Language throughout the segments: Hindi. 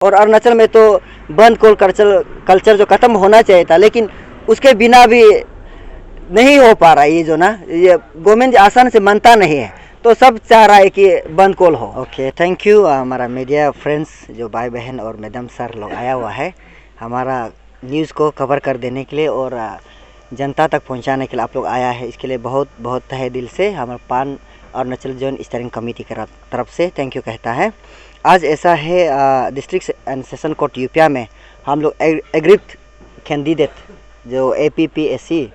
और अरुणाचल में तो बंद कोल कल्चर जो ख़त्म होना चाहिए था, लेकिन उसके बिना भी नहीं हो पा रहा है। ये जो ना ये गवर्नमेंट आसान से मानता नहीं है, तो सब चाह रहा है कि बंद कोल हो। Okay, thank you. हमारा मीडिया फ्रेंड्स जो भाई बहन और मैडम सर लोग आया हुआ है हमारा न्यूज़ को कवर कर देने के लिए और जनता तक पहुंचाने के लिए आप लोग आया है, इसके लिए बहुत बहुत तहे दिल से हमारे पान अरुणाचल जॉइंट स्टीयरिंग कमेटी की तरफ से थैंक यू कहता है। आज ऐसा है डिस्ट्रिक्ट एंड सेशन कोर्ट यूपिया में हम लोग एग्रीड कैंडिडेट जो APPSC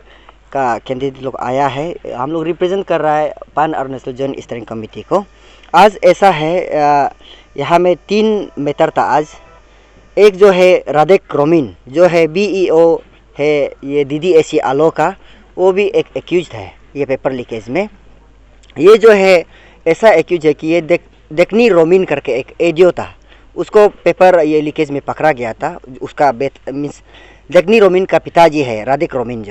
का कैंडिडेट लोग आया है, हम लोग रिप्रेजेंट कर रहा है पान अरुणाचल जॉइंट स्टीयरिंग कमेटी को। आज ऐसा है यहाँ में 3 मैटर था आज। एक जो है राधेक रोमिन जो है BEO है ये DDSC आलो का, वो भी एक एक्यूज है ये पेपर लीकेज में। ये जो है ऐसा एक्यूज है कि ये देखनी रोमिन करके एक एडियो था, उसको पेपर ये लीकेज में पकड़ा गया था। उसका मीन्स देखनी रोमिन का पिताजी है राधिक रोमिन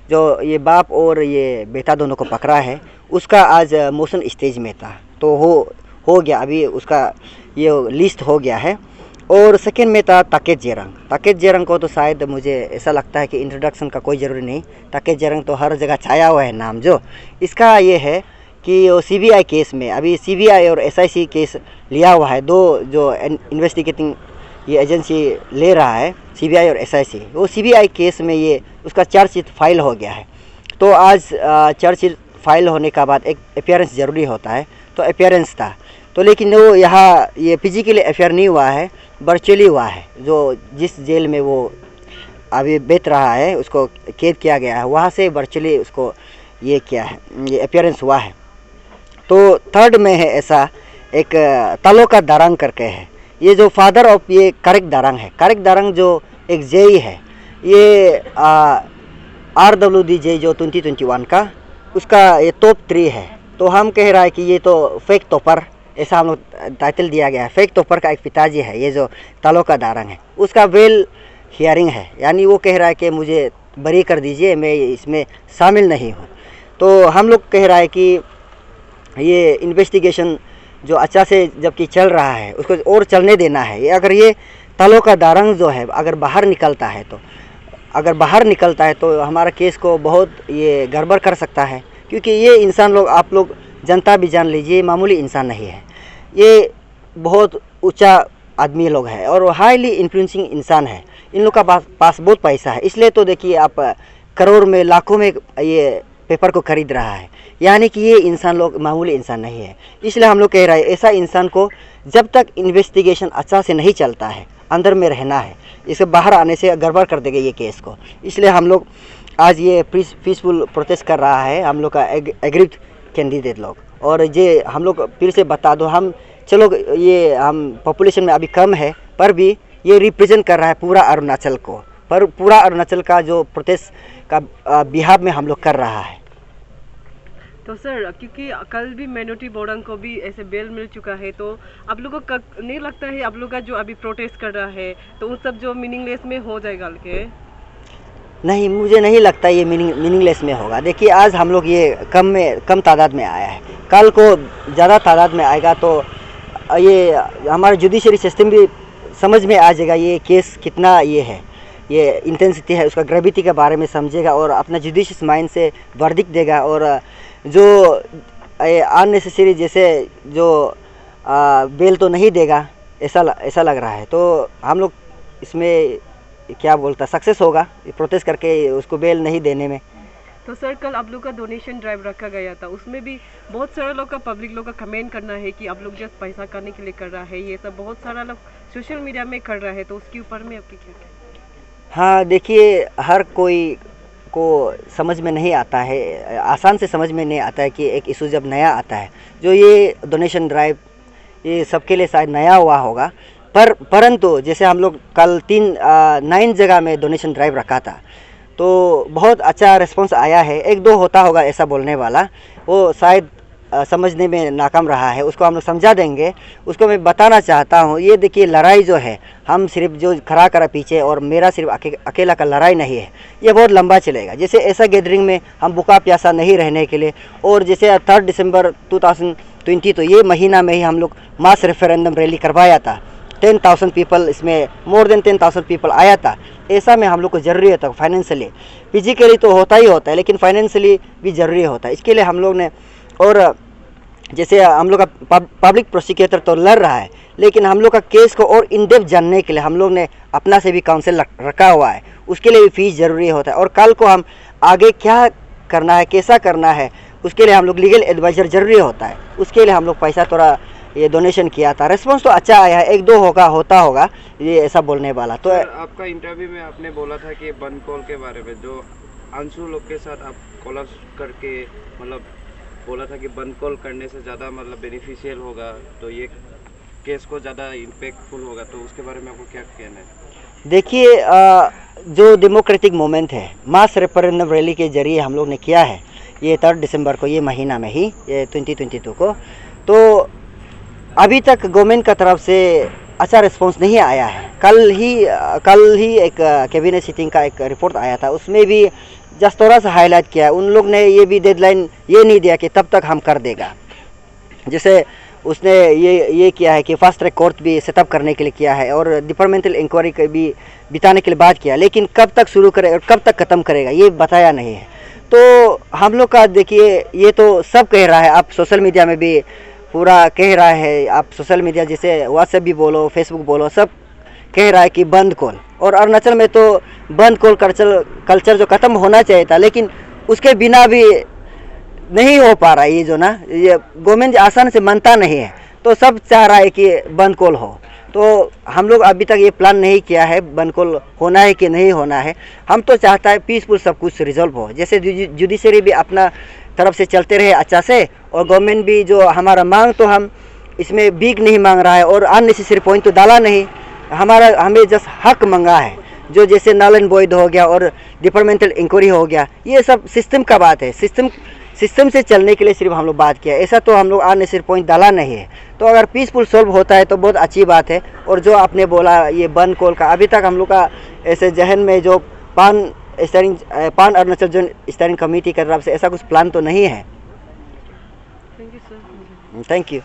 जो ये बाप और ये बेटा दोनों को पकड़ा है, उसका आज मोशन स्टेज में था, तो हो गया अभी उसका ये लिस्ट हो गया है। और सेकेंड में था ताकेत जेरंग को तो शायद मुझे ऐसा लगता है कि इंट्रोडक्शन का कोई ज़रूरी नहीं, ताकेत जेरंग तो हर जगह छाया हुआ है नाम। जो इसका ये है कि वो CBI केस में अभी CBI और SIC केस लिया हुआ है, दो जो इन्वेस्टिगेटिंग ये एजेंसी ले रहा है CBI और SIC, वो CBI केस में ये उसका चार्जशीट फाइल हो गया है। तो आज चार्जशीट फाइल होने का बाद एक अपीयरेंस ज़रूरी होता है, तो अपीयरेंस था तो, लेकिन वो यहाँ ये फिजिकली अफेयर नहीं हुआ है, वर्चुअली हुआ है। जो जिस जेल में वो अभी बैठ रहा है उसको कैद किया गया है, वहाँ से वर्चुअली उसको ये किया है, ये अपीयरेंस हुआ है। तो थर्ड में है ऐसा एक तालो का दारंग करके है, ये जो फादर ऑफ ये करेक्ट दारंग जो एक जेई है, ये RWD जो 2021 का उसका ये टॉप 3 है। तो हम कह रहा है कि ये तो फेक टॉपर, ऐसा हम लोग टाइटल दिया गया है। फेक टॉपर का एक पिताजी है ये जो तालो का दारंग है, उसका वेल हियरिंग है, यानी वो कह रहा है कि मुझे बरी कर दीजिए, मैं इसमें शामिल नहीं हूँ। तो हम लोग कह रहा है कि ये इन्वेस्टिगेशन जो अच्छा से जबकि चल रहा है उसको और चलने देना है। अगर ये तालो का दारंग जो है अगर बाहर निकलता है तो हमारा केस को बहुत ये गड़बड़ कर सकता है, क्योंकि ये इंसान लोग आप लोग जनता भी जान लीजिए मामूली इंसान नहीं है, ये बहुत ऊंचा आदमी लोग है और हाईली इन्फ्लुएंसिंग इंसान है। इन लोग का पास बहुत पैसा है, इसलिए तो देखिए आप करोड़ में लाखों में ये पेपर को खरीद रहा है, यानी कि ये इंसान लोग मामूली इंसान नहीं है। इसलिए हम लोग कह रहे हैं ऐसा इंसान को जब तक इन्वेस्टिगेशन अच्छा से नहीं चलता है अंदर में रहना है, इसे बाहर आने से गड़बड़ कर देगा ये केस को। इसलिए हम लोग आज ये पीसफुल प्रोटेस्ट कर रहा है हम लोग का एग्रीड कैंडिडेट लोग। और ये हम लोग फिर से बता दो, हम चलो ये हम पॉपुलेशन में अभी कम है पर भी ये रिप्रेजेंट कर रहा है पूरा अरुणाचल को, पर पूरा अरुणाचल का जो प्रोटेस्ट का बिहार में हम लोग कर रहा है। तो सर क्योंकि कल भी माइनॉरिटी बोर्डन को भी ऐसे बेल मिल चुका है, तो आप लोगों को नहीं लगता है आप लोग का जो अभी प्रोटेस्ट कर रहा है तो उन सब जो मीनिंगलेस में हो जाएगा के? नहीं, मुझे नहीं लगता ये मीनिंगलेस में होगा। देखिए आज हम लोग ये कम तादाद में आया है, कल को ज़्यादा तादाद में आएगा तो ये हमारा जुडिशरी सिस्टम भी समझ में आ जाएगा ये केस कितना ये है, ये इंटेंसिटी है, उसका ग्रेविटी के बारे में समझेगा और अपना जुडिशियस माइंड से वर्डिक्ट देगा। और जो अननेसेसरी जैसे जो बेल तो नहीं देगा ऐसा लग रहा है। तो हम लोग इसमें क्या बोलता सक्सेस होगा प्रोटेस्ट करके उसको बेल नहीं देने में। तो सर कल आप लोग का डोनेशन ड्राइव रखा गया था, उसमें भी बहुत सारे लोग का पब्लिक लोग का कमेंट करना है कि आप लोग जस्ट पैसा करने के लिए कर रहा है, ये सब बहुत सारा लोग सोशल मीडिया में कर रहा है, तो उसके ऊपर में आपकी क्या? हाँ देखिए, हर कोई को समझ में नहीं आता है, आसान से समझ में नहीं आता है कि एक इशू जब नया आता है, जो ये डोनेशन ड्राइव ये सबके लिए शायद नया हुआ होगा, परंतु जैसे हम लोग कल 9 जगह में डोनेशन ड्राइव रखा था तो बहुत अच्छा रिस्पांस आया है। 1-2 होता होगा ऐसा बोलने वाला, वो शायद समझने में नाकाम रहा है, उसको हम लोग समझा देंगे। उसको मैं बताना चाहता हूँ, ये देखिए लड़ाई जो है हम सिर्फ जो खड़ा करा पीछे और मेरा सिर्फ अकेला का लड़ाई नहीं है, ये बहुत लंबा चलेगा। जैसे ऐसा गैदरिंग में हम भूखा प्यासा नहीं रहने के लिए, और जैसे 3 दिसंबर 2020 तो ये महीना में ही हम लोग मास रेफरेंडम रैली करवाया था, 10,000 पीपल, इसमें मोर देन 10,000 पीपल आया था। ऐसा में हम लोग को ज़रूरी होता है फाइनेंशियली, फिजिकली तो होता ही होता है लेकिन फाइनेंशियली भी ज़रूरी होता है। इसके लिए हम लोग ने, और जैसे हम लोग का पब्लिक प्रोसिक्यूटर तो लड़ रहा है, लेकिन हम लोग का केस को और इन डेप्थ जानने के लिए हम लोग ने अपना से भी काउंसिल रखा हुआ है, उसके लिए भी फीस ज़रूरी होता है। और कल को हम आगे क्या करना है, कैसा करना है, उसके लिए हम लोग लीगल एडवाइज़र ज़रूरी होता है। उसके लिए हम लोग पैसा थोड़ा ये डोनेशन किया था। रिस्पॉन्स तो अच्छा आया है, 1-2 होता होगा ये ऐसा बोलने वाला। तो आपका इंटरव्यू में आपने बोला था कि बंद कॉल के बारे में, जो अंशु लोग के साथ आप कॉल करके मतलब बोला था कि बंद कॉल करने से ज़्यादा मतलब बेनिफिशियल होगा, तो ये केस को ज़्यादा इम्पैक्टफुल होगा, तो उसके बारे में आपको क्या कहना है? देखिए, जो डेमोक्रेटिक मूवमेंट है, मास रेफरेंडम रैली के जरिए हम लोग ने किया है ये 3 दिसंबर को, ये महीना में ही, ये 2022 को, तो अभी तक गवर्नमेंट का तरफ से अच्छा रिस्पांस नहीं आया है। कल ही एक कैबिनेट सीटिंग का एक रिपोर्ट आया था, उसमें भी जस्ट थोड़ा सा हाईलाइट किया। उन लोग ने ये भी डेडलाइन ये नहीं दिया कि तब तक हम कर देगा। जैसे उसने ये किया है कि फास्ट ट्रैक कोर्ट भी सेटअप करने के लिए किया है और डिपार्टमेंटल इंक्वायरी भी बिताने के लिए बात किया, लेकिन कब तक शुरू करे और कब तक ख़त्म करेगा ये बताया नहीं है। तो हम लोग का देखिए, ये तो सब कह रहा है, आप सोशल मीडिया में भी पूरा कह रहा है, आप सोशल मीडिया जैसे व्हाट्सएप भी बोलो, फेसबुक बोलो, सब कह रहा है कि बंद कॉल। और अरुणाचल में तो बंद कॉल कल्चर जो ख़त्म होना चाहिए था, लेकिन उसके बिना भी नहीं हो पा रहा है। ये जो ना, ये गवर्नमेंट आसान से मानता नहीं है, तो सब चाह रहा है कि बंद कॉल हो। तो हम लोग अभी तक ये प्लान नहीं किया है बंद कॉल होना है कि नहीं होना है। हम तो चाहता है पीसफुल सब कुछ रिजॉल्व हो, जैसे जुडिशरी भी अपना तरफ से चलते रहे अच्छा से, और गवर्नमेंट भी जो हमारा मांग, तो हम इसमें भीख नहीं मांग रहा है और अननेसेसरी पॉइंट तो डाला नहीं, हमें जस्ट हक मांगा है, जो जैसे नल एंड वॉइड हो गया और डिपार्टमेंटल इंक्वायरी हो गया, ये सब सिस्टम का बात है। सिस्टम से चलने के लिए सिर्फ हम लोग बात किया, ऐसा तो हम लोग अननेसेसरी पॉइंट डाला नहीं है। तो अगर पीसफुल सॉल्व होता है तो बहुत अच्छी बात है। और जो आपने बोला ये बंद कॉल का, अभी तक हम लोग का ऐसे जहन में जो पान अरुणाचल जोन स्टेयरिंग कमेटी की तरफ से ऐसा कुछ प्लान तो नहीं है। Thank you sir. Thank you.